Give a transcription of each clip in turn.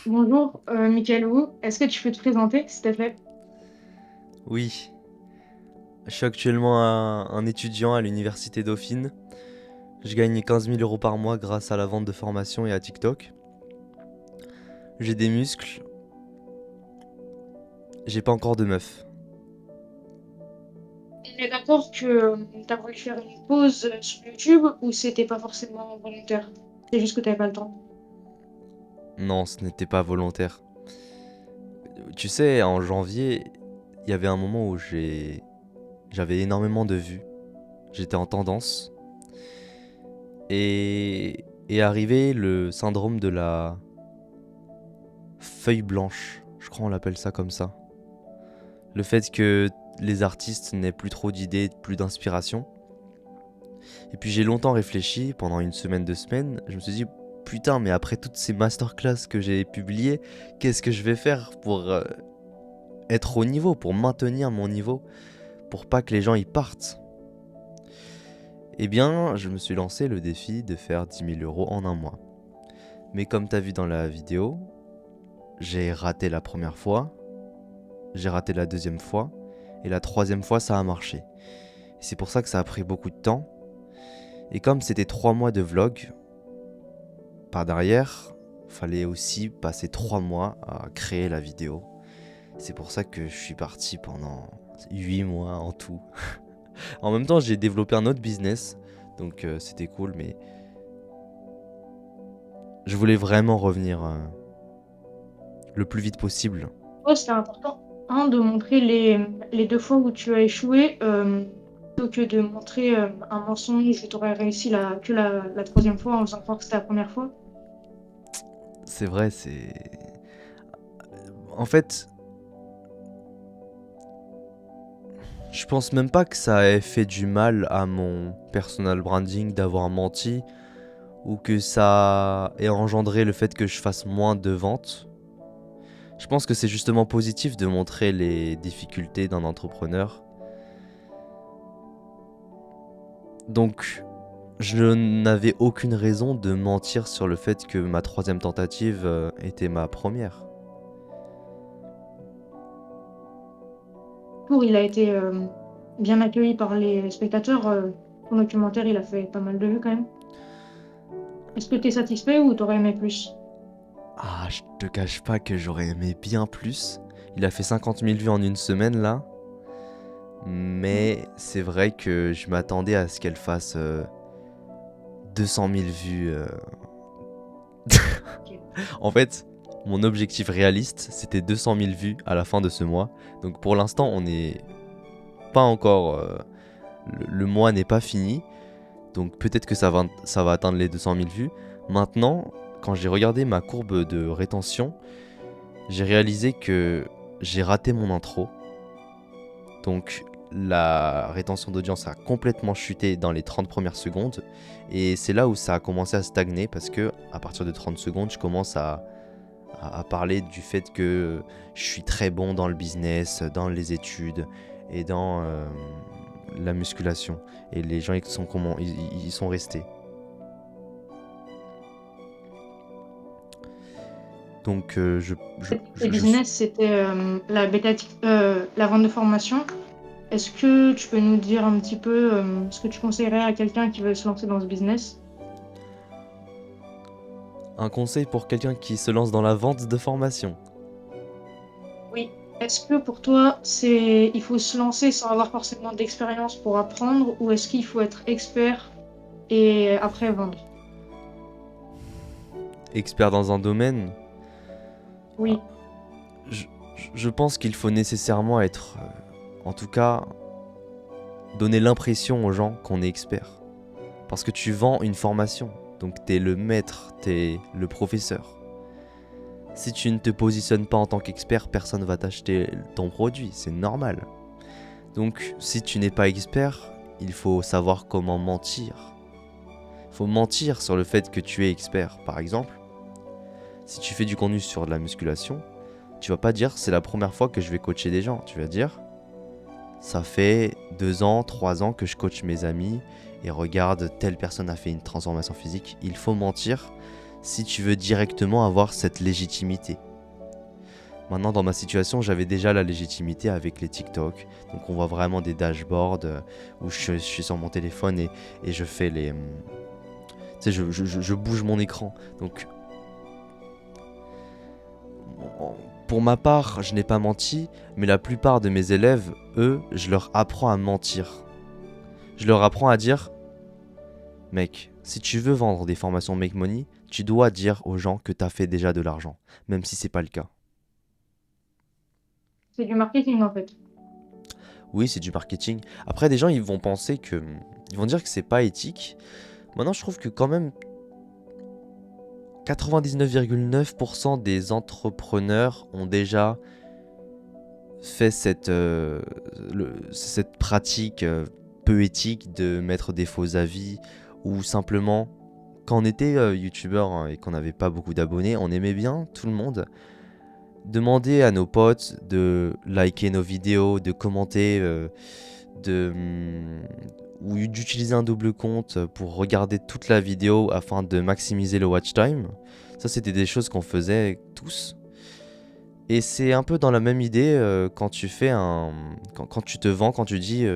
Bonjour, Michael Wu. Est-ce que tu peux te présenter, s'il te plaît? Oui, je suis actuellement un étudiant à l'université Dauphine. Je gagne 15 000 euros par mois grâce à la vente de formation et à TikTok. J'ai des muscles, j'ai pas encore de meuf. On est d'accord que tu as voulu faire une pause sur YouTube ou c'était pas forcément volontaire? C'est juste que t'avais pas le temps. Non, ce n'était pas volontaire. Tu sais, en janvier, il y avait un moment où j'avais énormément de vues. J'étais en tendance. Et est arrivé le syndrome de la feuille blanche. Je crois on l'appelle ça comme ça. Le fait que les artistes n'aient plus trop d'idées, plus d'inspiration. Et puis j'ai longtemps réfléchi, pendant une semaine, 2 semaines, je me suis dit, putain, mais après toutes ces masterclass que j'ai publiées, qu'est-ce que je vais faire pour être au niveau, pour maintenir mon niveau, pour pas que les gens y partent? Eh bien, je me suis lancé le défi de faire 10 000 euros en un mois. Mais comme t'as vu dans la vidéo, j'ai raté la première fois, j'ai raté la deuxième fois, et la troisième fois ça a marché. C'est pour ça que ça a pris beaucoup de temps. Et comme c'était 3 mois de vlog, par derrière, fallait aussi passer 3 mois à créer la vidéo. C'est pour ça que je suis parti pendant 8 mois en tout. En même temps, j'ai développé un autre business, donc c'était cool, mais je voulais vraiment revenir le plus vite possible. Ouais, c'était important, de montrer les deux fois où tu as échoué, plutôt que de montrer un mensonge où tu aurais réussi la troisième fois en faisant croire que c'était la première fois. C'est vrai, c'est... En fait, je pense même pas que ça ait fait du mal à mon personal branding d'avoir menti, ou que ça ait engendré le fait que je fasse moins de ventes. Je pense que c'est justement positif de montrer les difficultés d'un entrepreneur. Donc, je n'avais aucune raison de mentir sur le fait que ma troisième tentative était ma première. Pour il a été bien accueilli par les spectateurs. Ton documentaire, il a fait pas mal de vues quand même. Est-ce que tu es satisfait ou t'aurais aimé plus? Ah, je te cache pas que j'aurais aimé bien plus. Il a fait 50 000 vues en une semaine là. Mais c'est vrai que je m'attendais à ce qu'elle fasse 200 000 vues. Ok. En fait, mon objectif réaliste, c'était 200 000 vues à la fin de ce mois. Donc pour l'instant, on n'est pas encore... le mois n'est pas fini. Donc peut-être que ça va atteindre les 200 000 vues. Maintenant, quand j'ai regardé ma courbe de rétention, j'ai réalisé que j'ai raté mon intro. Donc la rétention d'audience a complètement chuté dans les 30 premières secondes. Et c'est là où ça a commencé à stagner parce que à partir de 30 secondes, je commence à parler du fait que je suis très bon dans le business, dans les études et dans la musculation. Et les gens ils sont restés. Donc Tes business, c'était la vente de formation. Est-ce que tu peux nous dire un petit peu ce que tu conseillerais à quelqu'un qui veut se lancer dans ce business? un conseil pour quelqu'un qui se lance dans la vente de formation. Oui. Est-ce que pour toi, il faut se lancer sans avoir forcément d'expérience pour apprendre, ou est-ce qu'il faut être expert et après vendre? Expert dans un domaine, ah, Oui. je, je pense qu'il faut nécessairement être, en tout cas, donner l'impression aux gens qu'on est expert. Parce que tu vends une formation, donc t'es le maître, t'es le professeur. Si tu ne te positionnes pas en tant qu'expert, personne va t'acheter ton produit, c'est normal. Donc si tu n'es pas expert, il faut savoir comment mentir. Il faut mentir sur le fait que tu es expert. Par exemple, si tu fais du contenu sur de la musculation, tu vas pas dire c'est la première fois que je vais coacher des gens. Tu vas dire ça fait 2 ans, 3 ans que je coach mes amis et regarde, telle personne a fait une transformation physique. Il faut mentir. si tu veux directement avoir cette légitimité. Maintenant, dans ma situation, j'avais déjà la légitimité avec les TikTok. Donc, on voit vraiment des dashboards où je suis sur mon téléphone et je fais les. Tu sais, je bouge mon écran. Donc, pour ma part, je n'ai pas menti, mais la plupart de mes élèves, eux, je leur apprends à mentir. Je leur apprends à dire, mec, si tu veux vendre des formations Make Money, tu dois dire aux gens que tu as fait déjà de l'argent, même si c'est pas le cas. C'est du marketing en fait. Oui, c'est du marketing. Après, des gens, ils vont penser que, ils vont dire que c'est pas éthique. Maintenant, je trouve que quand même 99,9% des entrepreneurs ont déjà fait cette pratique peu éthique de mettre des faux avis ou simplement quand on était youtubeur hein, et qu'on n'avait pas beaucoup d'abonnés, on aimait bien tout le monde demander à nos potes de liker nos vidéos, de commenter, ou d'utiliser un double compte pour regarder toute la vidéo afin de maximiser le watch time. Ça, c'était des choses qu'on faisait tous. Et c'est un peu dans la même idée quand tu fais quand tu te vends, quand tu dis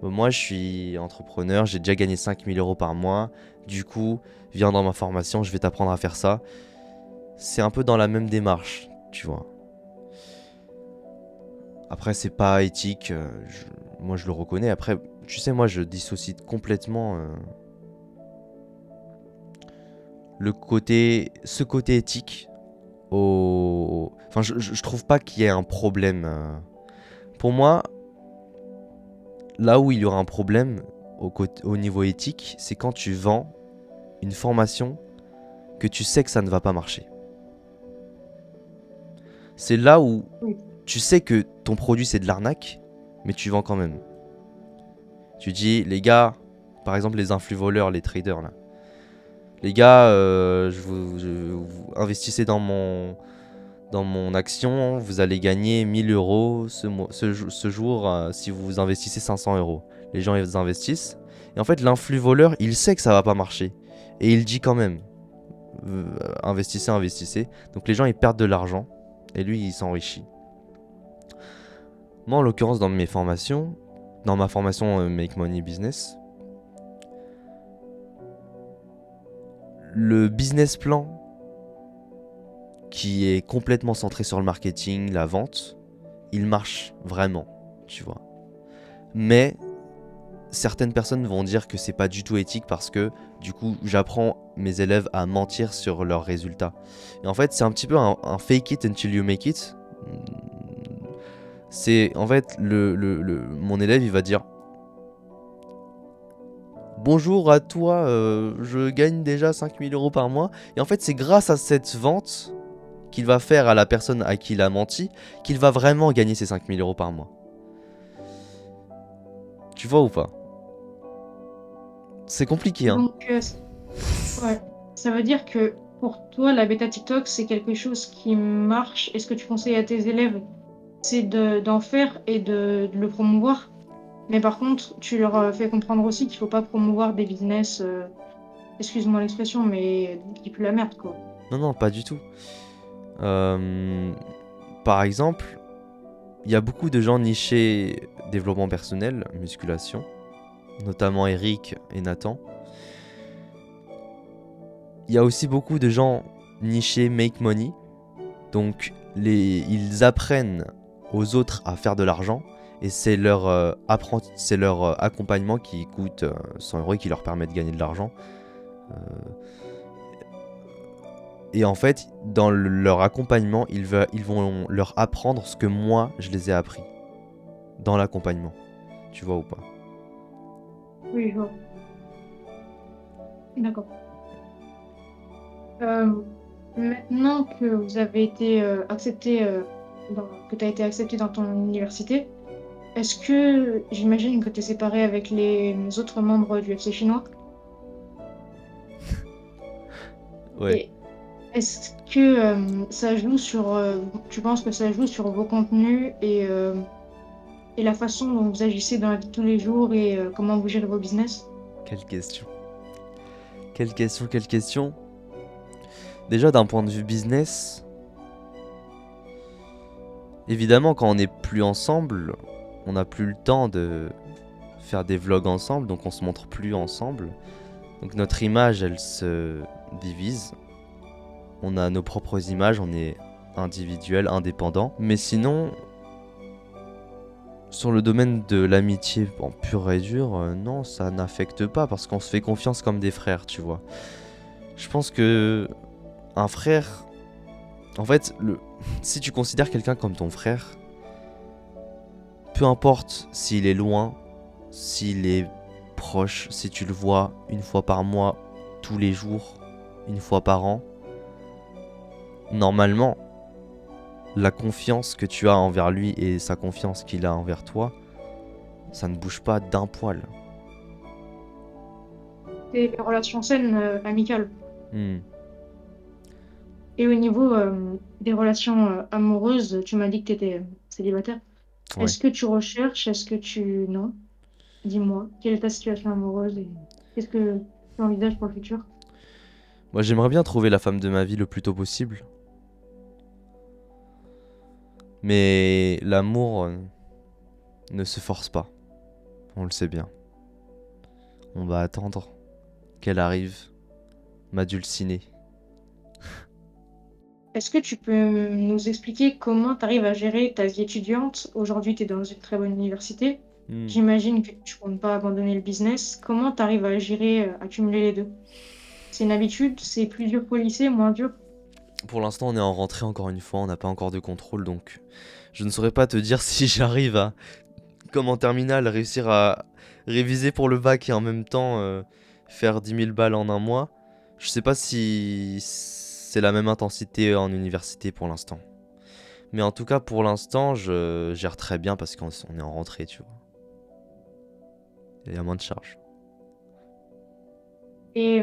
bon, moi je suis entrepreneur, j'ai déjà gagné 5 000 € par mois, du coup, viens dans ma formation, je vais t'apprendre à faire ça. C'est un peu dans la même démarche, tu vois. Après, c'est pas éthique, moi je le reconnais. Après, tu sais, moi je dissocie complètement ce côté éthique Enfin, je trouve pas qu'il y ait un problème. Pour moi, là où il y aura un problème au niveau éthique, c'est quand tu vends une formation que tu sais que ça ne va pas marcher. C'est là où Oui. tu sais que ton produit c'est de l'arnaque, mais tu vends quand même. Tu dis, les gars, par exemple les influx voleurs, les traders là. Les gars, vous investissez dans mon action, vous allez gagner 1 000 € ce jour si vous investissez 500 €. Les gens ils investissent. Et en fait, l'influx voleur, il sait que ça va pas marcher. Et il dit quand même investissez, investissez. Donc les gens ils perdent de l'argent. Et lui il s'enrichit. Moi en l'occurrence dans mes formations, dans ma formation Make Money Business, le business plan qui est complètement centré sur le marketing, la vente, il marche vraiment, tu vois. Mais certaines personnes vont dire que c'est pas du tout éthique parce que du coup j'apprends mes élèves à mentir sur leurs résultats. Et en fait c'est un petit peu un fake it until you make it. C'est en fait mon élève il va dire bonjour à toi, je gagne déjà 5 000 € par mois. Et en fait c'est grâce à cette vente qu'il va faire à la personne à qui il a menti qu'il va vraiment gagner ces 5 000 € par mois. Tu vois ou pas? C'est compliqué, hein. Donc, ouais. Ça veut dire que pour toi, la bêta TikTok, c'est quelque chose qui marche. Et ce que tu conseilles à tes élèves, c'est d'en faire et de le promouvoir. Mais par contre, tu leur fais comprendre aussi qu'il faut pas promouvoir des business, excuse-moi l'expression, mais qui puent la merde, quoi. Non, non, pas du tout. Euh, Par exemple, il y a beaucoup de gens nichés développement personnel, musculation, notamment Eric et Nathan. Il y a aussi beaucoup de gens nichés make money, donc ils apprennent aux autres à faire de l'argent et c'est leur accompagnement qui coûte 100 € et qui leur permet de gagner de l'argent. Euh, Et en fait, dans leur accompagnement, ils vont leur apprendre ce que moi, je les ai appris. Dans l'accompagnement. Tu vois ou pas? Oui, je vois. D'accord. Euh, Maintenant que vous avez été accepté, que tu as été accepté dans ton université, est-ce que j'imagine que tu es séparé avec les autres membres du FC chinois? Ouais. Et est-ce que ça joue sur, tu penses que ça joue sur vos contenus et la façon dont vous agissez dans la vie de tous les jours et comment vous gérez vos business? Quelle question. Quelle question, quelle question. Déjà, d'un point de vue business, évidemment, quand on n'est plus ensemble, on n'a plus le temps de faire des vlogs ensemble, donc on se montre plus ensemble. Donc notre image, elle se divise. On a nos propres images, on est individuel, indépendant. Mais sinon, sur le domaine de l'amitié en pur et dur, non, ça n'affecte pas parce qu'on se fait confiance comme des frères, tu vois. Je pense que un frère, en fait, si tu considères quelqu'un comme ton frère, peu importe s'il est loin, s'il est proche, si tu le vois une fois par mois, tous les jours, une fois par an, normalement, la confiance que tu as envers lui et sa confiance qu'il a envers toi, ça ne bouge pas d'un poil. Des relations saines, amicales. Hmm. Et au niveau des relations amoureuses, tu m'as dit que tu étais célibataire. Ouais. Est-ce que tu recherches? Est-ce que tu... Non. Dis-moi, quelle est ta situation amoureuse et qu'est-ce que tu envisages pour le futur? Moi, j'aimerais bien trouver la femme de ma vie le plus tôt possible. Mais l'amour ne se force pas. On le sait bien. On va attendre qu'elle arrive, m'adulciner. Est-ce que tu peux nous expliquer comment tu arrives à gérer ta vie étudiante? Aujourd'hui, tu es dans une très bonne université. Hmm. J'imagine que tu comptes pas abandonner le business. Comment tu arrives à gérer, accumuler les deux? C'est une habitude? C'est plus dur qu'au lycée, moins dur? Pour l'instant, on est en rentrée encore une fois, on n'a pas encore de contrôle, donc je ne saurais pas te dire si j'arrive à, comme en terminale, réussir à réviser pour le bac et en même temps faire 10 000 balles en un mois. Je sais pas si c'est la même intensité en université pour l'instant. Mais en tout cas, pour l'instant, je gère très bien parce qu'on est en rentrée, tu vois. Il y a moins de charges. Et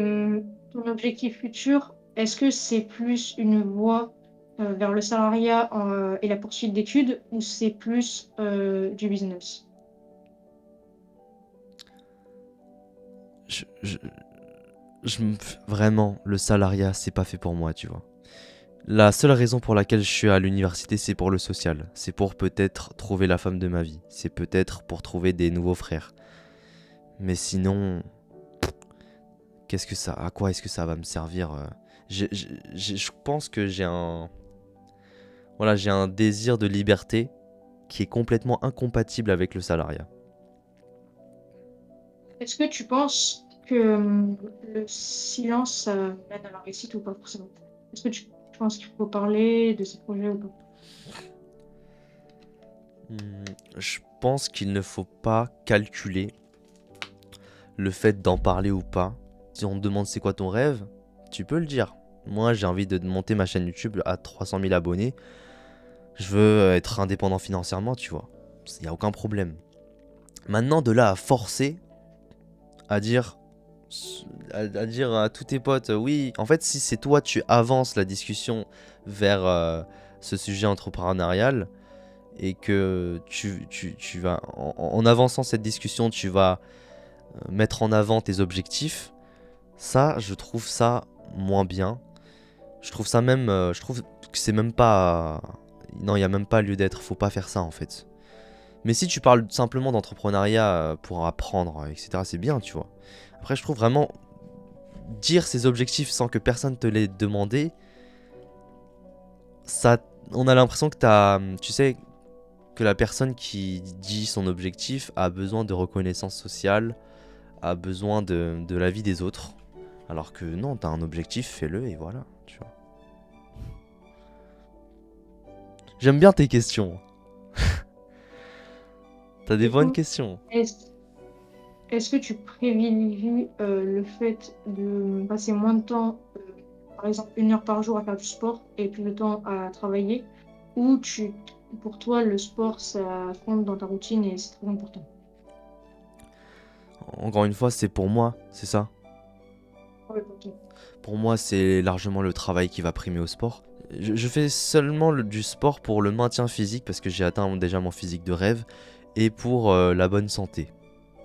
ton objectif futur, est-ce que c'est plus une voie vers le salariat et la poursuite d'études ou c'est plus du business? Je, je, Vraiment, le salariat, c'est pas fait pour moi, tu vois. La seule raison pour laquelle je suis à l'université, c'est pour le social. C'est pour peut-être trouver la femme de ma vie. C'est peut-être pour trouver des nouveaux frères. Mais sinon, à quoi est-ce que ça va me servir Je pense que j'ai un désir de liberté qui est complètement incompatible avec le salariat. Est-ce que tu penses que le silence ça mène à la réussite ou pas forcément? Est-ce que tu penses qu'il faut parler de ces projets ou pas? Je pense qu'il ne faut pas calculer le fait d'en parler ou pas. Si on te demande c'est quoi ton rêve, tu peux le dire. Moi, j'ai envie de monter ma chaîne YouTube à 300 000 abonnés. Je veux être indépendant financièrement, tu vois. Il n'y a aucun problème. Maintenant, de là à forcer à dire à dire à tous tes potes, oui, en fait, si c'est toi, tu avances la discussion vers ce sujet entrepreneurial et que tu vas, en avançant cette discussion, tu vas mettre en avant tes objectifs, ça, je trouve ça moins bien. Je trouve ça même, je trouve que c'est même pas, non, il y a même pas lieu d'être. Faut pas faire ça en fait. Mais si tu parles simplement d'entrepreneuriat pour apprendre, etc., c'est bien, tu vois. Après, je trouve vraiment dire ses objectifs sans que personne te l'ait demandé, ça, on a l'impression que tu sais, que la personne qui dit son objectif a besoin de reconnaissance sociale, a besoin de l'avis des autres. Alors que non, t'as un objectif, fais-le et voilà, tu vois. J'aime bien tes questions. T'as des Du bonnes coup, questions. est-ce est-ce que tu privilégies le fait de passer moins de temps, par exemple 1 heure par jour à faire du sport et plus de temps à travailler, ou pour toi le sport ça compte dans ta routine et c'est très important? Encore une fois, c'est pour moi, c'est ça. Ouais, pour toi. Pour moi, c'est largement le travail qui va primer au sport. Je fais seulement du sport pour le maintien physique parce que j'ai atteint déjà mon physique de rêve et pour la bonne santé.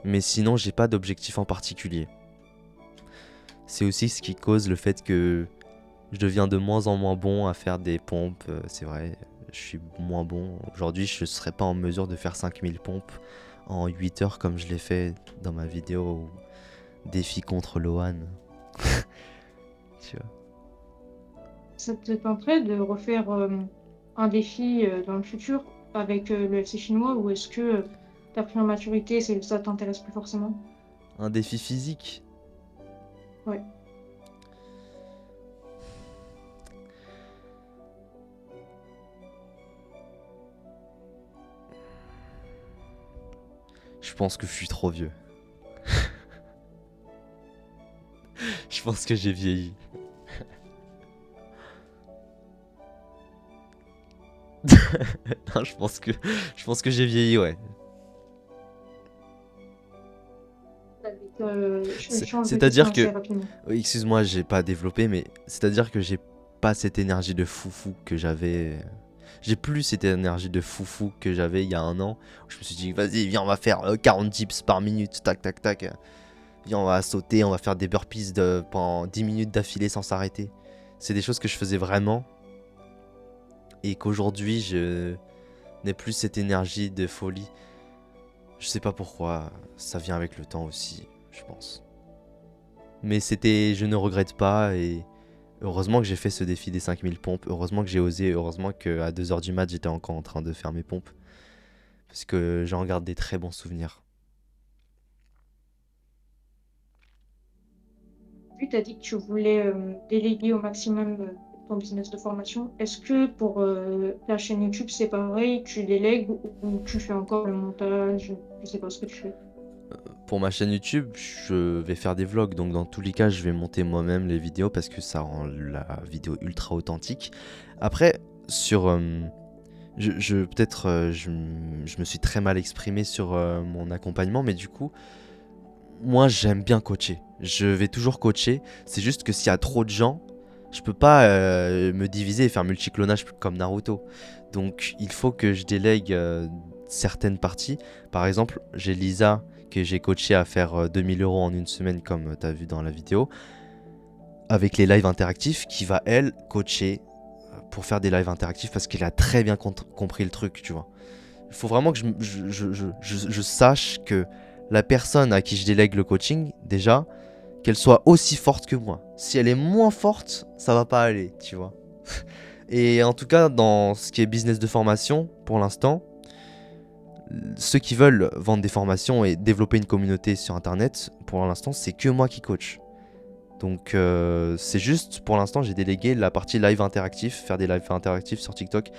Mais sinon, j'ai pas d'objectif en particulier. C'est aussi ce qui cause le fait que Je deviens de moins en moins bon à faire des pompes, c'est vrai, je suis moins bon. Aujourd'hui, je ne serais pas en mesure de faire 5000 pompes en 8 heures comme je l'ai fait dans ma vidéo défi contre Lohan. Tu vois. Ça te tenterait de refaire un défi dans le futur avec le FC chinois ou est-ce que t'as pris en maturité, ça t'intéresse plus forcément? Un défi physique. Ouais. Je pense que je suis trop vieux. Je pense que j'ai vieilli. Non, je pense que j'ai vieilli, ouais. Je change de C'est-à-dire question assez que, rapidement. oui, excuse-moi, j'ai pas développé, mais c'est-à-dire que j'ai pas cette énergie de foufou que j'avais. J'ai plus cette énergie de foufou que j'avais il y a un an. Je me suis dit, vas-y, viens, on va faire 40 dips par minute, tac, tac, tac. Viens, on va sauter, on va faire des burpees pendant 10 minutes d'affilée sans s'arrêter. C'est des choses que je faisais vraiment. Et qu'aujourd'hui, je n'ai plus cette énergie de folie. Je sais pas pourquoi, ça vient avec le temps aussi, je pense. Mais je ne regrette pas et heureusement que j'ai fait ce défi des 5000 pompes. Heureusement que j'ai osé, heureusement qu'à 2 h du mat, j'étais encore en train de faire mes pompes. Parce que j'en garde des très bons souvenirs. Puis tu as dit que tu voulais déléguer au maximum ton business de formation. Est-ce que pour ta chaîne YouTube, c'est pareil, tu délègues ou tu fais encore le montage? Je sais pas ce que tu fais. Pour ma chaîne YouTube, je vais faire des vlogs. Donc dans tous les cas, je vais monter moi-même les vidéos parce que ça rend la vidéo ultra authentique. Après, peut-être je me suis très mal exprimé sur mon accompagnement, mais du coup, moi j'aime bien coacher. Je vais toujours coacher. C'est juste que s'il y a trop de gens, je peux pas me diviser et faire multiclonage comme Naruto. Donc il faut que je délègue certaines parties. Par exemple, j'ai Lisa que j'ai coaché à faire 2000 € en une semaine comme tu as vu dans la vidéo. Avec les lives interactifs qui va elle coacher pour faire des lives interactifs parce qu'elle a très bien compris le truc, tu vois. Il faut vraiment que je sache que la personne à qui je délègue le coaching, déjà, qu'elle soit aussi forte que moi. Si elle est moins forte, ça va pas aller, tu vois. Et en tout cas, dans ce qui est business de formation, pour l'instant, ceux qui veulent vendre des formations et développer une communauté sur Internet, pour l'instant, c'est que moi qui coach. Donc c'est juste, pour l'instant, j'ai délégué la partie live interactif, faire des lives interactifs sur TikTok,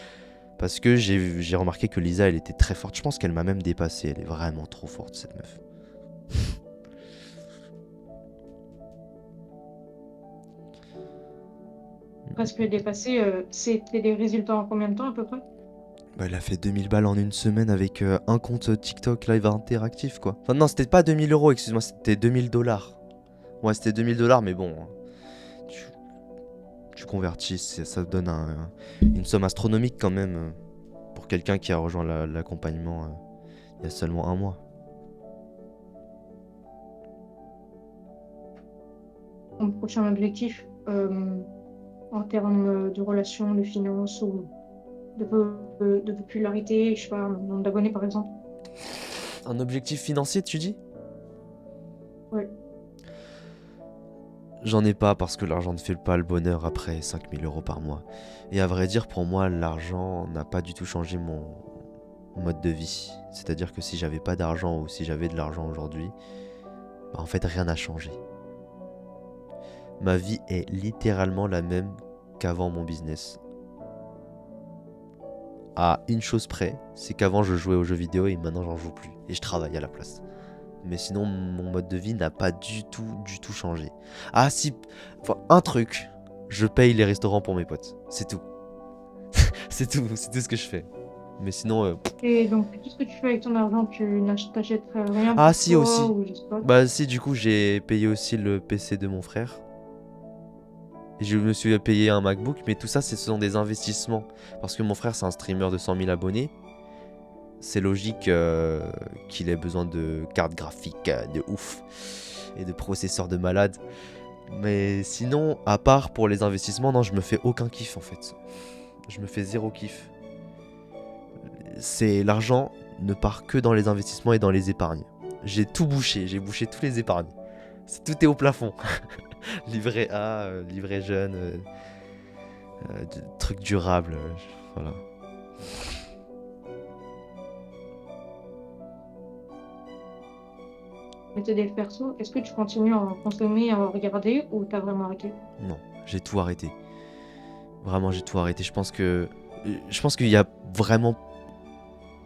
parce que j'ai remarqué que Lisa, elle était très forte. Je pense qu'elle m'a même dépassé, elle est vraiment trop forte, cette meuf. Presque dépassé, c'était des résultats en combien de temps à peu près? Bah, elle a fait 2000 balles en une semaine avec un compte TikTok live interactif, quoi. Enfin non, c'était pas 2000 €, excuse-moi, c'était 2000 $. Ouais, c'était 2000 $, mais bon, tu, tu convertis, ça te donne une somme astronomique quand même pour quelqu'un qui a rejoint l'accompagnement il y a seulement un mois. Ton prochain objectif en termes de relations, de finances ou de popularité, je sais pas, un nombre d'abonnés par exemple? Un objectif financier, tu dis? Ouais. J'en ai pas parce que l'argent ne fait pas le bonheur après 5000 € par mois. Et à vrai dire, pour moi, l'argent n'a pas du tout changé mon mode de vie. C'est-à-dire que si j'avais pas d'argent ou si j'avais de l'argent aujourd'hui, bah en fait rien n'a changé. Ma vie est littéralement la même qu'avant mon business. À une chose près, c'est qu'avant je jouais aux jeux vidéo et maintenant j'en joue plus. Et je travaille à la place. Mais sinon, mon mode de vie n'a pas du tout changé. Ah si, enfin, un truc, je paye les restaurants pour mes potes. C'est tout. c'est tout ce que je fais. Mais sinon, Et donc, tout ce que tu fais avec ton argent, t'achètes rien ah pour si toi aussi. ou je sais pas. Bah si, du coup, j'ai payé aussi le PC de mon frère. Et je me suis payé un MacBook, mais tout ça, ce sont des investissements. Parce que mon frère, c'est un streamer de 100 000 abonnés. C'est logique qu'il ait besoin de cartes graphiques de ouf et de processeurs de malade. Mais sinon, à part pour les investissements, non, je me fais aucun kiff en fait. Je me fais zéro kiff. C'est l'argent ne part que dans les investissements et dans les épargnes. J'ai tout bouché, j'ai bouché tous les épargnes. Tout est au plafond. Livret A, livret jeune, truc durable, voilà. Mais t'es des perso, est-ce que tu continues à en consommer, à en regarder ou t'as vraiment arrêté? Non, j'ai tout arrêté. Vraiment, j'ai tout arrêté. Je pense qu'il y a vraiment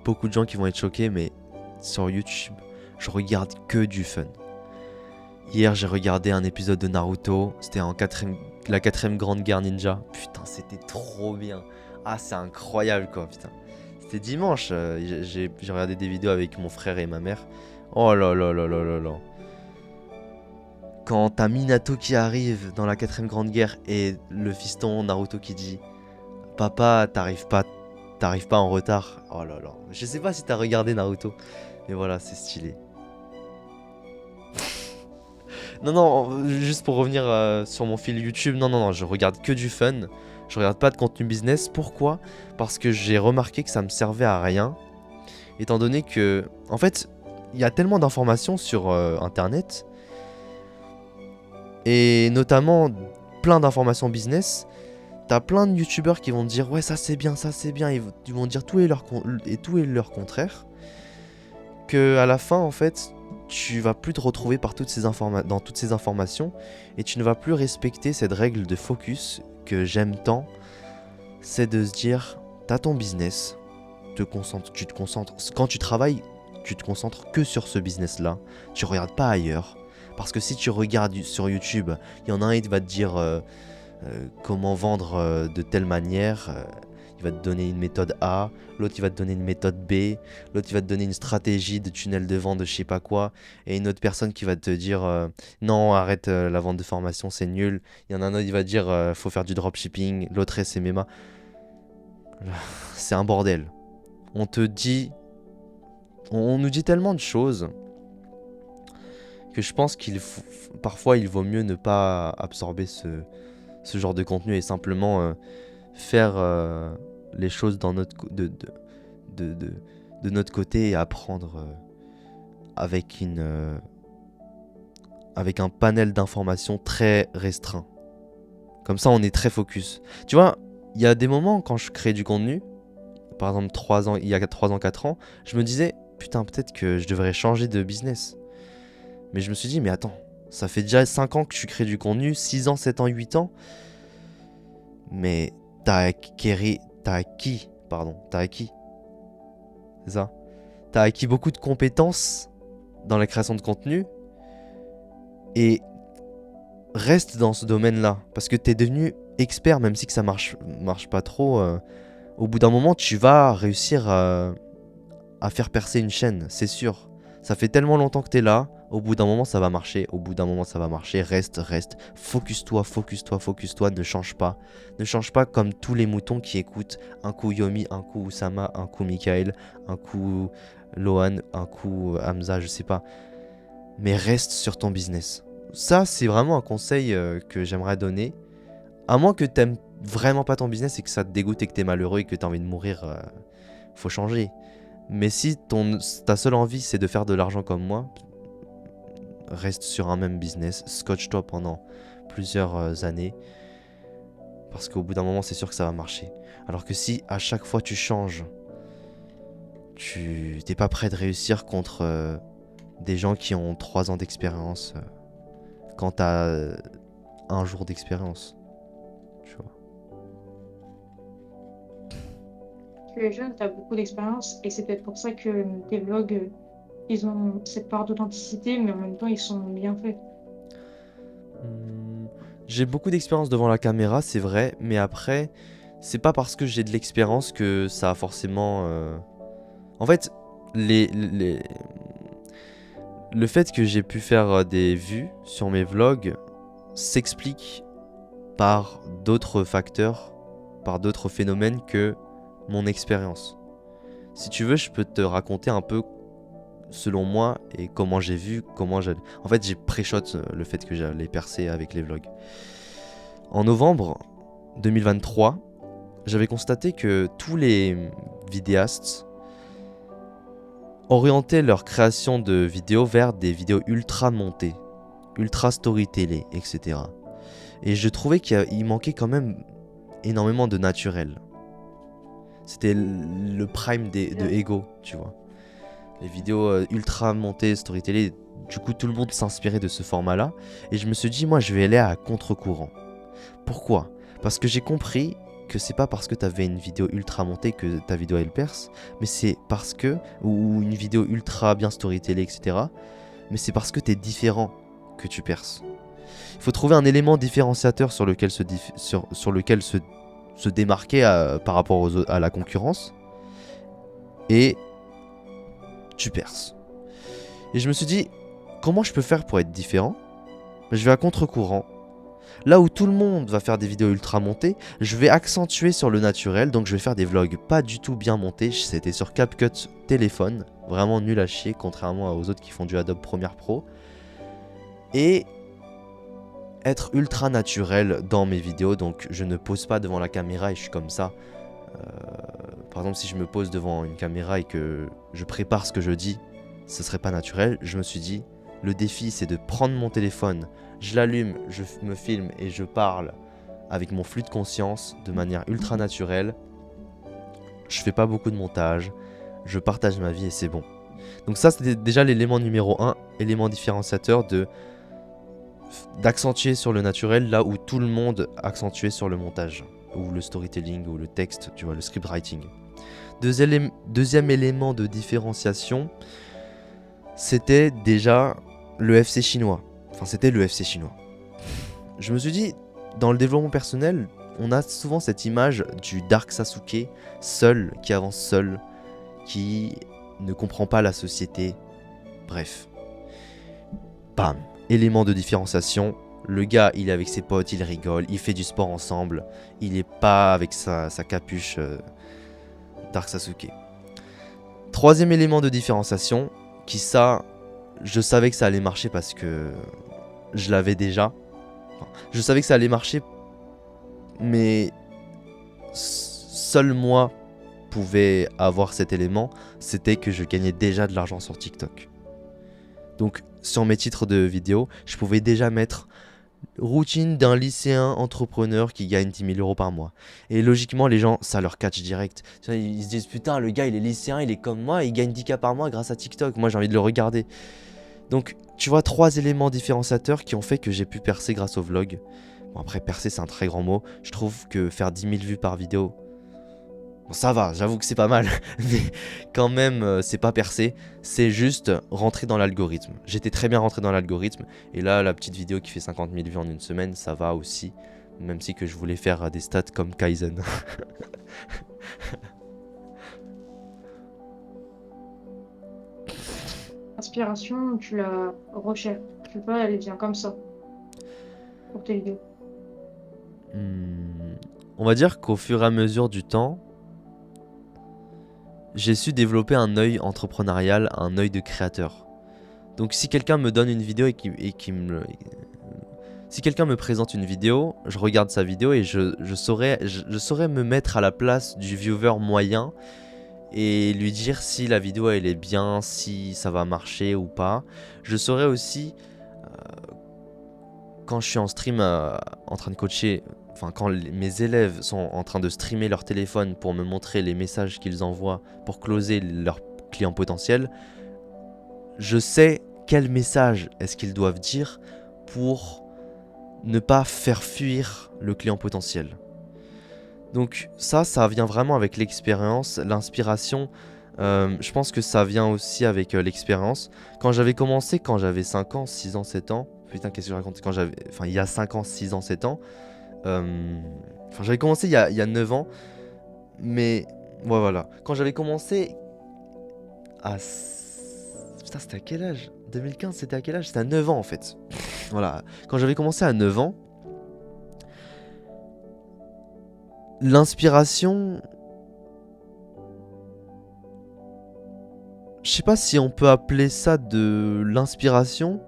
beaucoup de gens qui vont être choqués, mais sur YouTube, je regarde que du fun. Hier, j'ai regardé un épisode de Naruto. C'était la quatrième grande guerre ninja. Putain, c'était trop bien. Ah, c'est incroyable, quoi, putain. C'était dimanche. J'ai regardé des vidéos avec mon frère et ma mère. Oh là là là là là là. Quand t'as Minato qui arrive dans la quatrième grande guerre et le fiston Naruto qui dit Papa, t'arrives pas en retard. Oh là là. Je sais pas si t'as regardé Naruto. Mais voilà, c'est stylé. Non, non, juste pour revenir sur mon fil YouTube, non, je regarde que du fun. Je regarde pas de contenu business. Pourquoi? Parce que j'ai remarqué que ça me servait à rien. Étant donné que, en fait, il y a tellement d'informations sur Internet. Et notamment, plein d'informations business. T'as plein de youtubeurs qui vont te dire ouais ça c'est bien, ça c'est bien. Ils vont dire tout et leur contraire. Que à la fin en fait tu vas plus te retrouver dans toutes ces informations et tu ne vas plus respecter cette règle de focus que j'aime tant. C'est de se dire t'as ton business, tu te concentres. Quand tu travailles, tu te concentres que sur ce business là. Tu regardes pas ailleurs. Parce que si tu regardes sur YouTube, il y en a un qui va te dire comment vendre de telle manière. Il va te donner une méthode A, l'autre il va te donner une méthode B, l'autre il va te donner une stratégie de tunnel de vente de je sais pas quoi, et une autre personne qui va te dire non arrête la vente de formation c'est nul. Il y en a un autre qui va te dire faut faire du dropshipping, l'autre c'est MEMA. C'est un bordel. On te dit, on nous dit tellement de choses que je pense parfois il vaut mieux ne pas absorber ce genre de contenu et simplement faire les choses de notre côté et apprendre avec avec un panel d'informations très restreint. Comme ça, on est très focus. Tu vois, il y a des moments quand je crée du contenu, par exemple il y a 3 ans, 4 ans, je me disais, putain, peut-être que je devrais changer de business. Mais je me suis dit, mais attends, ça fait déjà 5 ans que tu crées du contenu, 6 ans, 7 ans, 8 ans. Mais t'as acquis, c'est ça. T'as acquis beaucoup de compétences dans la création de contenu et reste dans ce domaine-là parce que t'es devenu expert, même si que ça marche pas trop. Au bout d'un moment, tu vas réussir à faire percer une chaîne, c'est sûr. Ça fait tellement longtemps que t'es là. Au bout d'un moment, ça va marcher. Reste. Focus-toi. Ne change pas. Ne change pas comme tous les moutons qui écoutent un coup Yomi, un coup Oussama, un coup Michael, un coup Lohan, un coup Hamza, je sais pas. Mais reste sur ton business. Ça, c'est vraiment un conseil que j'aimerais donner. À moins que t'aimes vraiment pas ton business et que ça te dégoûte et que t'es malheureux et que t'as envie de mourir, faut changer. Mais si ta seule envie c'est de faire de l'argent comme moi, reste sur un même business, scotche-toi pendant plusieurs années, parce qu'au bout d'un moment c'est sûr que ça va marcher. Alors que si à chaque fois tu changes, tu t'es pas prêt de réussir contre des gens qui ont 3 ans d'expérience quand t'as un jour d'expérience. Tu vois. Tu es jeune, tu as beaucoup d'expérience et c'est peut-être pour ça que tes vlogs, ils ont cette part d'authenticité, mais en même temps, ils sont bien faits. J'ai beaucoup d'expérience devant la caméra, c'est vrai, mais après, c'est pas parce que j'ai de l'expérience que ça a forcément... En fait, le fait que j'ai pu faire des vues sur mes vlogs s'explique par d'autres facteurs, par d'autres phénomènes que mon expérience. Si tu veux, je peux te raconter un peu selon moi et comment j'ai vu, comment j'allais... En fait, j'ai pré-shot le fait que j'allais percer avec les vlogs. En novembre 2023, j'avais constaté que tous les vidéastes orientaient leur création de vidéos vers des vidéos ultra montées, ultra storytellées, etc. Et je trouvais qu'il manquait quand même énormément de naturel. C'était le prime de Ego, tu vois. Les vidéos ultra montées, storytellées, du coup tout le monde s'inspirait de ce format-là. Et je me suis dit, moi je vais aller à contre-courant. Pourquoi ? Parce que j'ai compris que c'est pas parce que t'avais une vidéo ultra montée que ta vidéo elle perce, mais c'est parce que, ou une vidéo ultra bien storytellée, etc. Mais c'est parce que t'es différent que tu perces. Il faut trouver un élément différenciateur sur lequel se démarquer par rapport à la concurrence. Et tu perces. Et je me suis dit, comment je peux faire pour être différent ? Je vais à contre-courant. Là où tout le monde va faire des vidéos ultra montées, je vais accentuer sur le naturel, donc je vais faire des vlogs pas du tout bien montés. C'était sur CapCut téléphone, vraiment nul à chier, contrairement aux autres qui font du Adobe Premiere Pro. Et être ultra naturel dans mes vidéos, donc je ne pose pas devant la caméra et je suis comme ça. Par exemple, si je me pose devant une caméra et que je prépare ce que je dis, ce serait pas naturel. Je me suis dit, le défi c'est de prendre mon téléphone, je l'allume, je me filme et je parle avec mon flux de conscience de manière ultra naturelle. Je fais pas beaucoup de montage, je partage ma vie et c'est bon. Donc ça c'était déjà l'élément numéro 1, élément différenciateur d'accentuer sur le naturel là où tout le monde accentuait sur le montage ou le storytelling ou le texte, tu vois, le script writing. Deuxième élément de différenciation, c'était déjà le FC chinois. Enfin, c'était le FC chinois. Je me suis dit, dans le développement personnel, on a souvent cette image du Dark Sasuke, seul, qui avance seul, qui ne comprend pas la société. Bref. Bam. Élément de différenciation. Le gars, il est avec ses potes, il rigole, il fait du sport ensemble. Il est pas avec sa capuche Dark Sasuke. Troisième élément de différenciation, qui ça, je savais que ça allait marcher parce que je l'avais déjà. Enfin, je savais que ça allait marcher, mais seul moi pouvais avoir cet élément, c'était que je gagnais déjà de l'argent sur TikTok. Donc sur mes titres de vidéos, je pouvais déjà mettre routine d'un lycéen entrepreneur qui gagne 10 000 € par mois. Et logiquement, les gens, ça leur catch direct. Ils se disent, putain, le gars, il est lycéen, il est comme moi, il gagne 10K par mois grâce à TikTok. Moi, j'ai envie de le regarder. Donc, tu vois, 3 éléments différenciateurs qui ont fait que j'ai pu percer grâce au vlog. Bon, après, percer, c'est un très grand mot. Je trouve que faire 10 000 vues par vidéo, bon, ça va, j'avoue que c'est pas mal. Mais quand même, c'est pas percer. C'est juste rentrer dans l'algorithme. J'étais très bien rentré dans l'algorithme. Et là, la petite vidéo qui fait 50 000 vues en une semaine, ça va aussi. Même si que je voulais faire des stats comme Kaizen. L'inspiration, tu la recherches. Tu sais pas, elle vient comme ça pour tes vidéos. On va dire qu'au fur et à mesure du temps, j'ai su développer un œil entrepreneurial, un œil de créateur. Donc si quelqu'un me donne une vidéo si quelqu'un me présente une vidéo, je regarde sa vidéo et je saurais me mettre à la place du viewer moyen et lui dire si la vidéo elle est bien, si ça va marcher ou pas. Je saurais aussi, quand je suis en stream en train de coacher, enfin quand mes élèves sont en train de streamer leur téléphone pour me montrer les messages qu'ils envoient pour closer leurs clients potentiels, je sais quel message est-ce qu'ils doivent dire pour ne pas faire fuir le client potentiel. Donc ça vient vraiment avec l'expérience, l'inspiration. Je pense que ça vient aussi avec l'expérience. Quand j'avais commencé, quand j'avais 5 ans, 6 ans, 7 ans, putain qu'est-ce que je raconte, il y a 5 ans, 6 ans, 7 ans, j'avais commencé il y a 9 ans, mais ouais, voilà. Quand j'avais commencé à... Putain, c'était à quel âge ? 2015, c'était à quel âge ? C'était à 9 ans en fait. Voilà. Quand j'avais commencé à 9 ans, l'inspiration Je sais pas si on peut appeler ça de l'inspiration.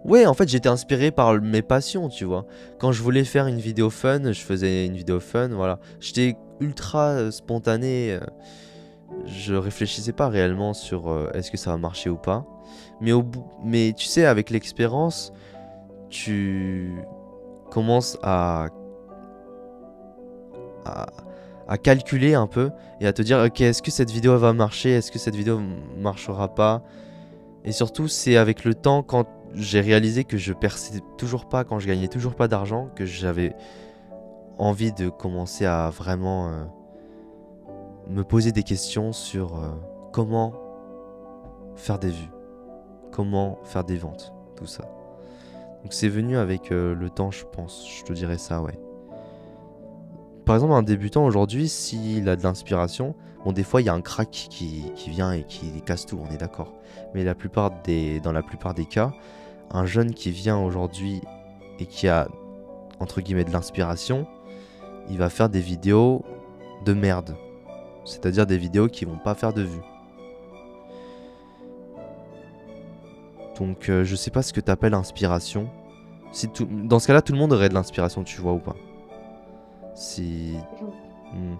Ouais, en fait, j'étais inspiré par mes passions, tu vois. Quand je voulais faire une vidéo fun, je faisais une vidéo fun, voilà. J'étais ultra spontané. Je réfléchissais pas réellement sur est-ce que ça va marcher ou pas. Mais tu sais, avec l'expérience, tu commences à, à calculer un peu et à te dire, ok, est-ce que cette vidéo va marcher, est-ce que cette vidéo marchera pas. Et surtout, c'est avec le temps, quand j'ai réalisé que je perçais toujours pas, quand je gagnais toujours pas d'argent, que j'avais envie de commencer à vraiment me poser des questions sur comment faire des vues, comment faire des ventes, tout ça. Donc c'est venu avec le temps, je pense, je te dirais ça, ouais. Par exemple, un débutant aujourd'hui, s'il a de l'inspiration, bon, des fois, il y a un crack qui vient et qui casse tout, on est d'accord. Mais dans la plupart des cas, un jeune qui vient aujourd'hui et qui a, entre guillemets, de l'inspiration, il va faire des vidéos de merde. C'est-à-dire des vidéos qui vont pas faire de vues. Donc, je sais pas ce que t'appelles inspiration. Dans ce cas-là, tout le monde aurait de l'inspiration, tu vois ou pas. Si... Hmm.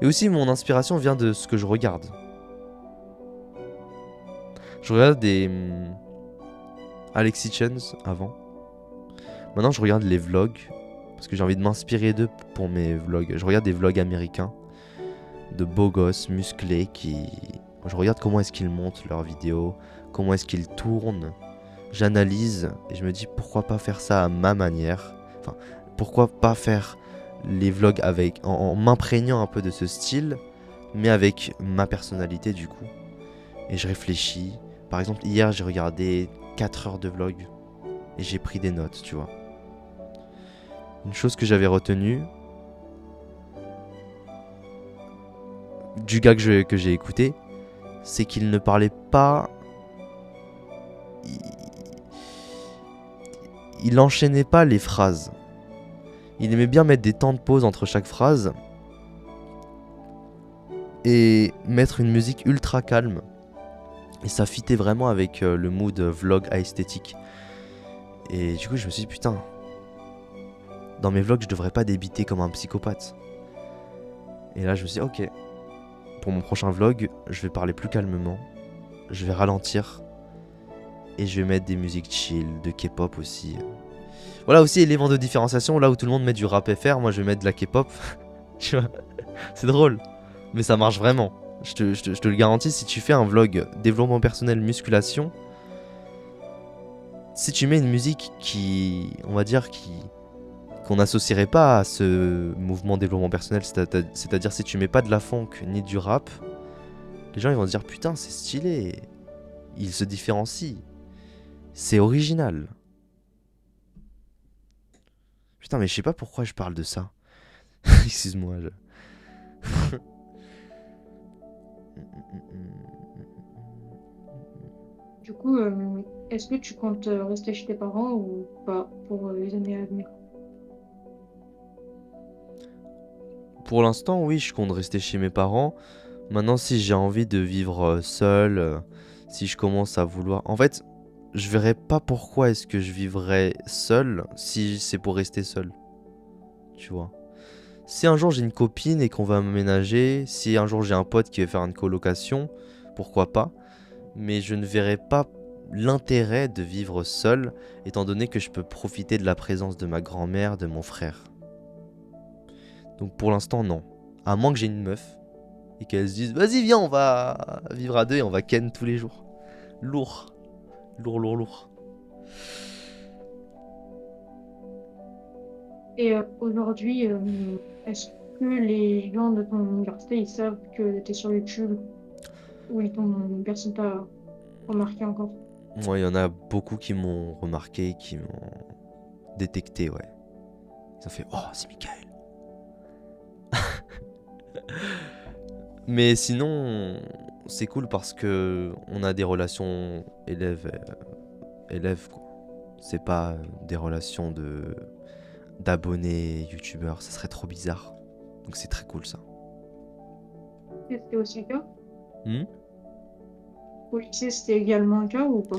Et aussi, mon inspiration vient de ce que je regarde. Je regarde des Alexis Chens avant. Maintenant, je regarde les vlogs parce que j'ai envie de m'inspirer d'eux pour mes vlogs. Je regarde des vlogs américains de beaux gosses musclés qui... Je regarde comment est-ce qu'ils montent leurs vidéos, comment est-ce qu'ils tournent. J'analyse et je me dis pourquoi pas faire ça à ma manière. Enfin, pourquoi pas faire les vlogs en m'imprégnant un peu de ce style, mais avec ma personnalité du coup. Et je réfléchis. Par exemple, hier, j'ai regardé 4 heures de vlog et j'ai pris des notes, tu vois. Une chose que j'avais retenue du gars que j'ai écouté, c'est qu'il ne parlait pas... Il enchaînait pas les phrases. Il aimait bien mettre des temps de pause entre chaque phrase et mettre une musique ultra calme. Et ça fitait vraiment avec le mood vlog à esthétique. Et du coup, je me suis dit, putain, dans mes vlogs, je devrais pas débiter comme un psychopathe. Et là, je me suis dit, ok, pour mon prochain vlog, je vais parler plus calmement, je vais ralentir, et je vais mettre des musiques chill, de K-pop aussi. Voilà aussi élément de différenciation, là où tout le monde met du rap FR, moi je vais mettre de la K-pop. Tu vois, c'est drôle, mais ça marche vraiment. Je te le garantis, si tu fais un vlog développement personnel, musculation, si tu mets une musique on va dire, qu'on n'associerait pas à ce mouvement développement personnel, c'est-à-dire si tu mets pas de la funk ni du rap, les gens ils vont se dire putain c'est stylé, il se différencie, c'est original. Putain mais je sais pas pourquoi je parle de ça. Excuse-moi. Du coup, est-ce que tu comptes rester chez tes parents ou pas pour les années à venir? Pour l'instant oui je compte rester chez mes parents. Maintenant si j'ai envie de vivre seul, si je commence à vouloir... En fait je verrais pas pourquoi est-ce que je vivrais seul si c'est pour rester seul. Tu vois. Si un jour j'ai une copine et qu'on va emménager, si un jour j'ai un pote qui veut faire une colocation, pourquoi pas. Mais je ne verrai pas l'intérêt de vivre seul, étant donné que je peux profiter de la présence de ma grand-mère, de mon frère. Donc pour l'instant non. À moins que j'ai une meuf et qu'elle se dise vas-y viens on va vivre à deux et on va ken tous les jours. Lourd. Lourd, lourd, lourd. Et aujourd'hui, est-ce que les gens de ton université, ils savent que tu es sur YouTube ou personne t'a remarqué encore? Moi il y en a beaucoup qui m'ont remarqué, qui m'ont détecté, ouais. Ils ont fait oh c'est Michael. Mais sinon, c'est cool parce que on a des relations élèves quoi. C'est pas des relations d'abonnés youtubeurs, ça serait trop bizarre. Donc c'est très cool ça. C'était aussi le cas? Hmm. Au lycée, c'était également le cas ou pas?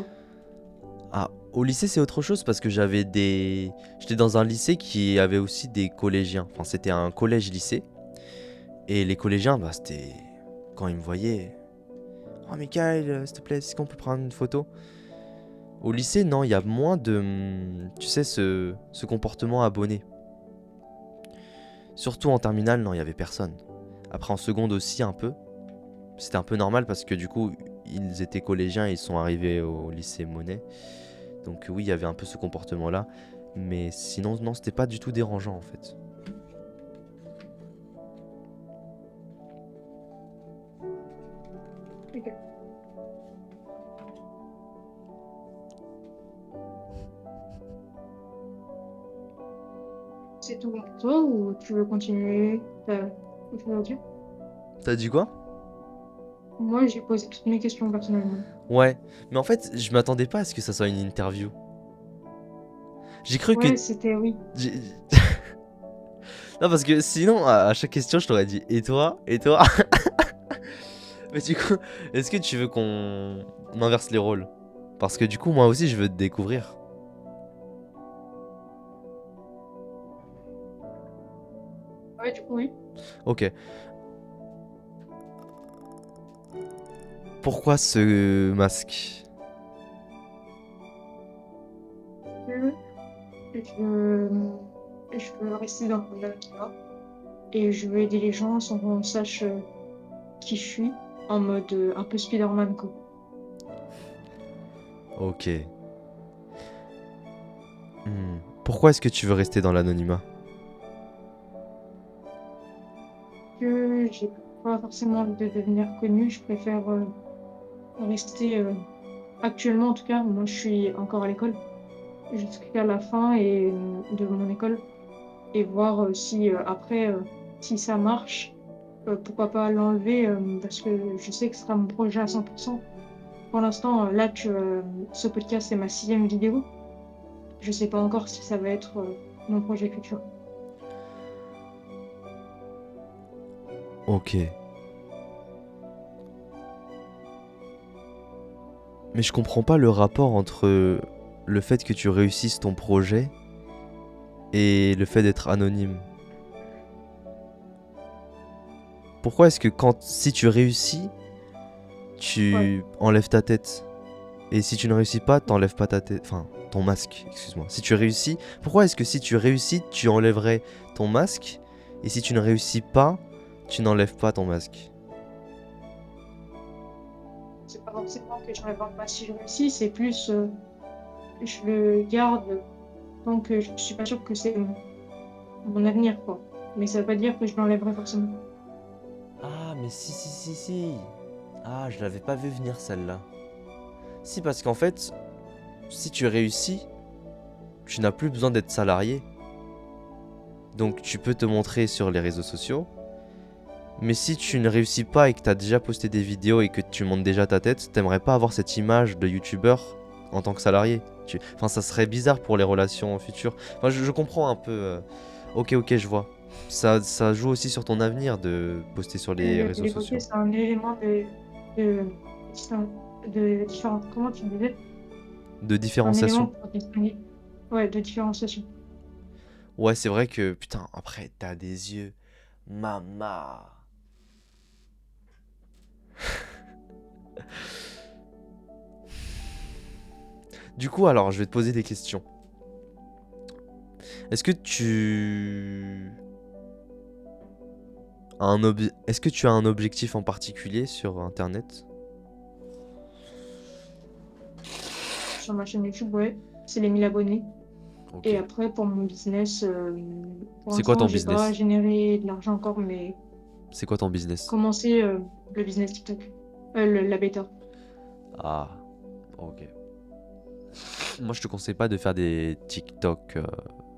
Ah, au lycée c'est autre chose parce que j'étais dans un lycée qui avait aussi des collégiens. Enfin c'était un collège-lycée. Et les collégiens, bah c'était... Quand ils me voyaient... Oh Michael, s'il te plaît, est-ce qu'on peut prendre une photo? Au lycée, non, il y a moins de... Tu sais, ce comportement abonné. Surtout en terminale, non, il y avait personne. Après en seconde aussi un peu. C'était un peu normal parce que du coup, ils étaient collégiens et ils sont arrivés au lycée Monet. Donc oui, il y avait un peu ce comportement-là. Mais sinon, non, c'était pas du tout dérangeant en fait. Ok. C'est tout bon pour toi ou tu veux continuer autre chose à dire? T'as dit quoi? Moi, j'ai posé toutes mes questions personnellement. Ouais, mais en fait, je m'attendais pas à ce que ça soit une interview. J'ai cru que... Ouais, c'était oui. j'ai- Non, parce que sinon, à chaque question, je t'aurais dit et toi? Et toi? Mais du coup, est-ce que tu veux qu'on inverse les rôles? Parce que du coup, moi aussi, je veux te découvrir. Ouais, du coup, oui. Ok. Pourquoi ce masque? Euh, je veux rester dans mon anonymat et je veux aider les gens sans qu'on sache qui je suis, en mode un peu Spider-Man, quoi. Ok. Pourquoi est-ce que tu veux rester dans l'anonymat? Que j'ai pas forcément envie de devenir connue, je préfère rester actuellement, en tout cas, moi je suis encore à l'école jusqu'à la fin de mon école et voir si après, si ça marche, pourquoi pas l'enlever parce que je sais que ce sera mon projet à 100%. Pour l'instant, ce podcast, c'est ma 6e vidéo. Je sais pas encore si ça va être mon projet futur. Ok. Mais je comprends pas le rapport entre le fait que tu réussisses ton projet et le fait d'être anonyme. Pourquoi est-ce que si tu réussis, Ouais. tu enlèves ta tête? Et si tu ne réussis pas, t'enlèves pas ta tête. Enfin, ton masque, excuse-moi. Si tu réussis, pourquoi est-ce que si tu réussis, tu enlèverais ton masque? Et si tu ne réussis pas, tu n'enlèves pas ton masque? C'est pas forcément que je révente pas si je réussis, c'est plus je le garde tant que je suis pas sûre que c'est mon avenir, quoi. Mais ça veut pas dire que je l'enlèverai forcément. Ah, mais si. Ah, je l'avais pas vu venir celle-là. Si, parce qu'en fait, si tu réussis, tu n'as plus besoin d'être salarié. Donc tu peux te montrer sur les réseaux sociaux. Mais si tu ne réussis pas et que tu as déjà posté des vidéos et que tu montes déjà ta tête, t'aimerais pas avoir cette image de youtubeur en tant que salarié. Enfin, ça serait bizarre pour les relations futures. Enfin, je comprends un peu. Ok, je vois. Ça joue aussi sur ton avenir de poster sur les réseaux Les beautés, sociaux. c'est un élément de, de différence. Comment tu disais? De Un élément différenciation. pour distinguer. Ouais, de différenciation. Ouais, c'est vrai que, putain, après, t'as des yeux. Mama. Du coup, alors, je vais te poser des questions. Est-ce que tu Est-ce que tu as un objectif en particulier sur Internet? Sur ma chaîne YouTube, ouais, c'est les 1000 abonnés. Ok. Et après, pour mon business, pour C'est quoi l'instant, ton j'ai pas business? généré de l'argent encore, mais C'est quoi ton business? commencer le business TikTok, la bêta. Ah, ok. Moi, je te conseille pas de faire des TikTok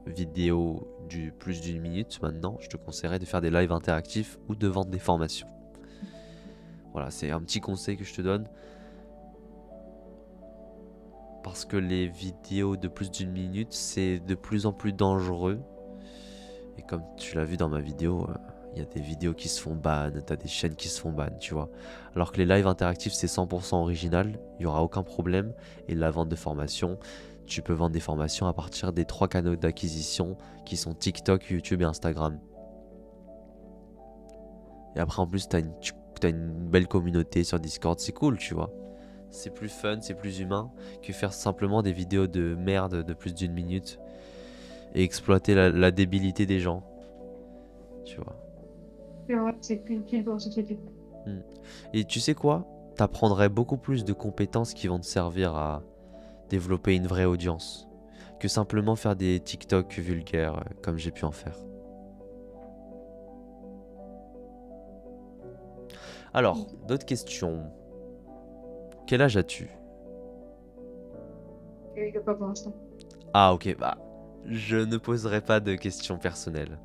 vidéos du plus d'une minute maintenant. Je te conseillerais de faire des lives interactifs ou de vendre des formations. Voilà, c'est un petit conseil que je te donne. Parce que les vidéos de plus d'une minute, c'est de plus en plus dangereux. Et comme tu l'as vu dans ma vidéo, Il y a des vidéos qui se font ban, t'as des chaînes qui se font ban, tu vois. Alors que les lives interactifs, c'est 100% original, il n'y aura aucun problème. Et la vente de formation, tu peux vendre des formations à partir des 3 canaux d'acquisition qui sont TikTok, YouTube et Instagram. Et après, en plus, t'as une belle communauté sur Discord, c'est cool, tu vois. C'est plus fun, c'est plus humain que faire simplement des vidéos de merde de plus d'une minute et exploiter la débilité des gens, tu vois. C'est vrai, c'est plus utile pour la société. Hmm. Et tu sais quoi? T'apprendrais beaucoup plus de compétences qui vont te servir à développer une vraie audience que simplement faire des TikTok vulgaires comme j'ai pu en faire. Alors, d'autres questions. Quel âge as-tu? Et pas pour l'instant. Ah ok, bah je ne poserai pas de questions personnelles.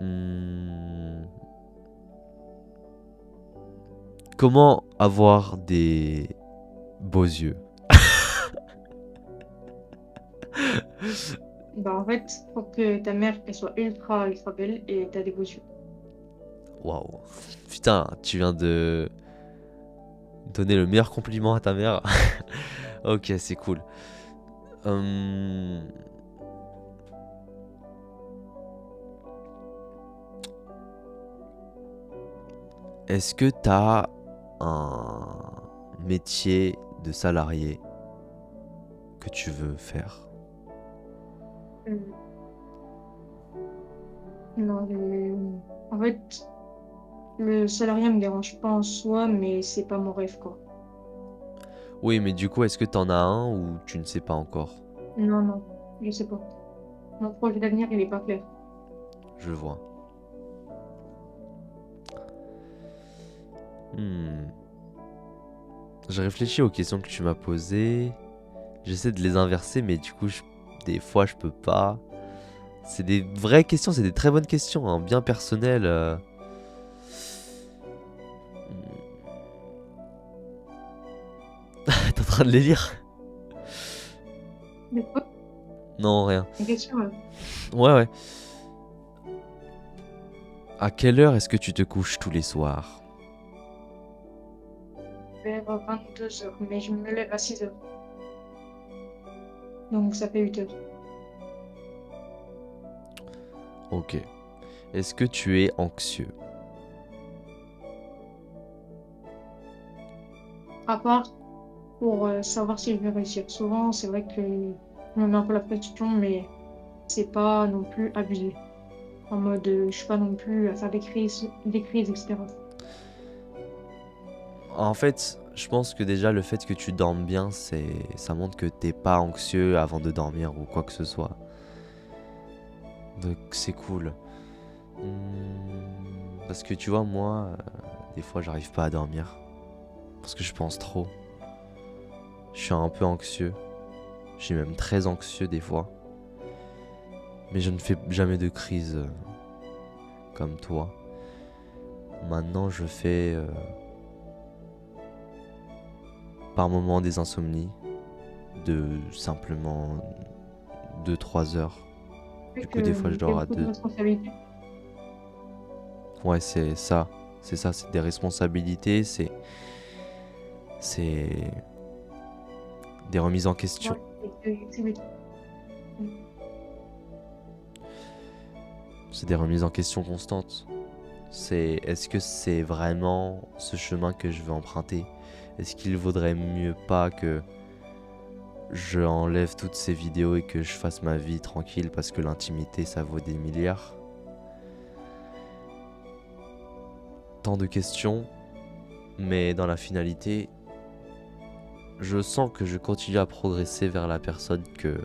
Hmm. Comment avoir des beaux yeux? Bah, en fait, faut que ta mère elle soit ultra, ultra belle et t'as des beaux yeux. Waouh. Putain, tu viens de donner le meilleur compliment à ta mère. Ok, c'est cool. Hum, Est-ce que t'as un métier de salarié que tu veux faire? Hmm. Non, en fait, le salariat me dérange pas en soi, mais c'est pas mon rêve, quoi. Oui, mais du coup, est-ce que t'en as un ou tu ne sais pas encore? Non, non, je sais pas. Mon projet d'avenir, il est pas clair. Je vois. Hmm. Je réfléchis aux questions que tu m'as posées. J'essaie de les inverser, mais du coup, des fois, je peux pas. C'est des vraies questions, c'est des très bonnes questions, hein, bien personnelles. T'es en train de les lire? Mais quoi, Non, rien. une question, Ouais, ouais. À quelle heure est-ce que tu te couches tous les soirs? vers 22 heures, mais je me lève à 6 heures. Donc ça fait 8 heures. Ok. Est-ce que tu es anxieux? À part pour savoir si je vais réussir. Souvent, c'est vrai que je me mets un peu la pression, mais c'est pas non plus abusé. En mode, je suis pas non plus à faire des crises, etc. En fait, je pense que déjà le fait que tu dormes bien, ça montre que t'es pas anxieux avant de dormir ou quoi que ce soit. Donc c'est cool. Parce que tu vois, moi, des fois, j'arrive pas à dormir. Parce que je pense trop. Je suis un peu anxieux. Je suis même très anxieux des fois. Mais je ne fais jamais de crise comme toi. Maintenant, je fais par moments des insomnies de simplement 2 3 heures. Fait Du coup, des fois, je que j'ai dors à beaucoup de 2. responsabilités. Ouais, c'est ça. C'est ça, c'est des responsabilités, c'est des remises en question. Ouais, et que c'est vite. C'est des remises en question constantes. C'est est-ce que c'est vraiment ce chemin que je veux emprunter? Est-ce qu'il vaudrait mieux pas que je enlève toutes ces vidéos et que je fasse ma vie tranquille parce que l'intimité ça vaut des milliards? Tant de questions, mais dans la finalité, je sens que je continue à progresser vers la personne que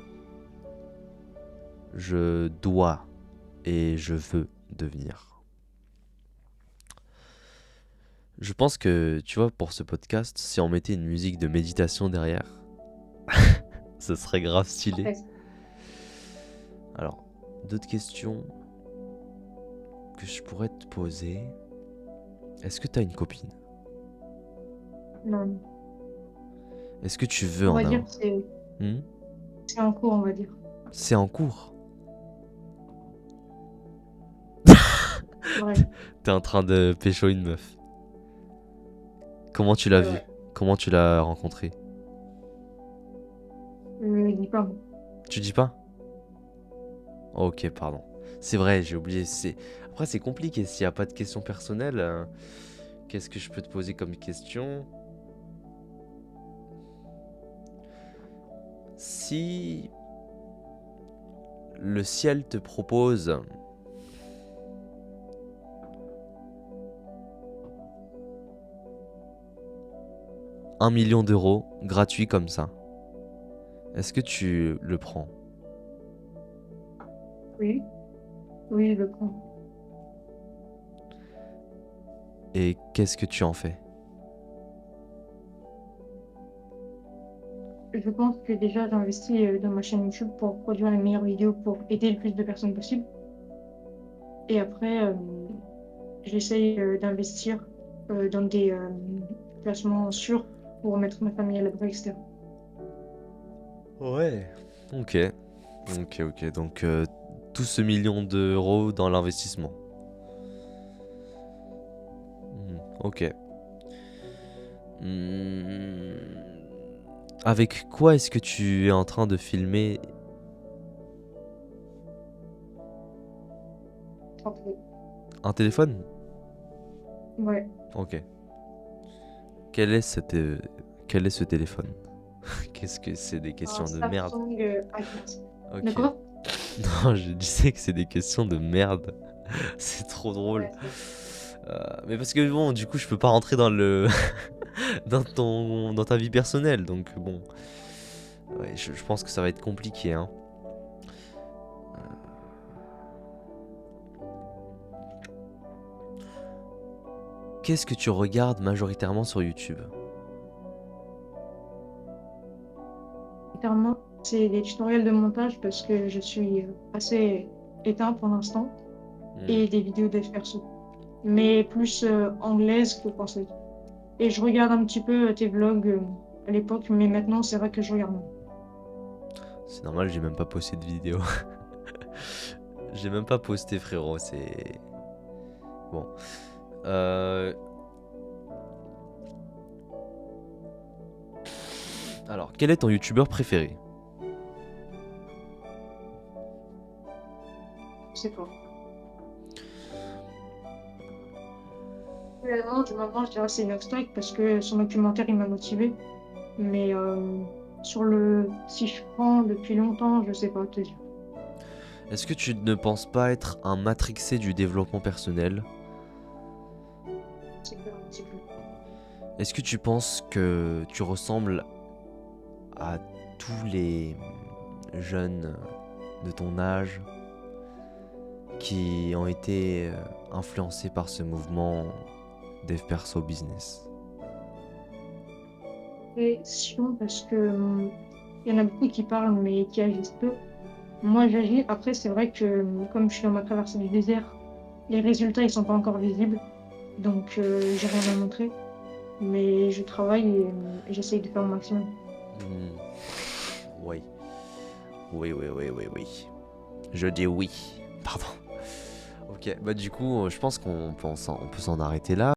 je dois et je veux devenir. Je pense que, tu vois, pour ce podcast, si on mettait une musique de méditation derrière, ce serait grave stylé. Ouais. Alors, d'autres questions que je pourrais te poser. Est-ce que t'as une copine? Non, non. Est-ce que tu veux On en va dire avoir? que Hmm. c'est en cours, on va dire. C'est en cours. Ouais, T'es en train de pécho une meuf. Comment tu l'as ouais, vue? ouais. Comment tu l'as rencontrée? Je le dis pas. Tu dis pas? Ok, pardon. C'est vrai, j'ai oublié. Après, c'est compliqué. S'il n'y a pas de questions personnelles, qu'est-ce que je peux te poser comme question? Si le ciel te propose 1 million d'euros gratuit comme ça, est-ce que tu le prends? Oui, oui, je le prends. Et qu'est-ce que tu en fais? Je pense que déjà, j'investis dans ma chaîne YouTube pour produire les meilleures vidéos pour aider le plus de personnes possible. Et après, j'essaye d'investir dans des placements sûrs pour mettre ma famille à l'abri, etc. Ouais. Ok. Ok, ok. Donc, tout ce million d'euros dans l'investissement. Ok. Hmm. Avec quoi est-ce que tu es en train de filmer? Après, Un téléphone? ouais, Ok. Quel est quel est ce téléphone? Qu'est-ce que c'est des un questions de merde? Samsung A15. Ok. D'accord? Non, je disais que c'est des questions de merde. C'est trop drôle. Ouais, c'est bon. Mais parce que bon, du coup, je peux pas rentrer dans le dans ta vie personnelle, donc bon. Ouais, je pense que ça va être compliqué, hein. Qu'est-ce que tu regardes majoritairement sur YouTube? Clairement, c'est des tutoriels de montage parce que je suis assez éteint pour l'instant Hmm. et des vidéos dev perso, mais plus anglaise que française. Et je regarde un petit peu tes vlogs à l'époque, mais maintenant, c'est vrai que je regarde moins. C'est normal, j'ai même pas posté de vidéo. J'ai même pas posté, frérot. C'est bon. Euh, Alors, quel est ton youtubeur préféré? C'est pas. Finalement, je dirais que c'est Inoxtag parce que son documentaire, il m'a motivé. Mais si je prends depuis longtemps, je sais pas te dire. Est-ce que tu ne penses pas être un matrixé du développement personnel? C'est clair un petit peu. Est-ce que tu penses que tu ressembles à tous les jeunes de ton âge qui ont été influencés par ce mouvement Dev Perso Business? Et sinon, parce que il y en a beaucoup qui parlent mais qui agissent peu. Moi, j'agis. Après, c'est vrai que comme je suis dans ma traversée du désert, les résultats, ils sont pas encore visibles. Donc, j'ai rien à montrer. Mais je travaille et j'essaye de faire mon maximum. Hmm, oui. Oui, oui, oui, oui, oui. Je dis oui. Pardon. Ok, bah du coup, je pense qu'on peut on peut s'en arrêter là.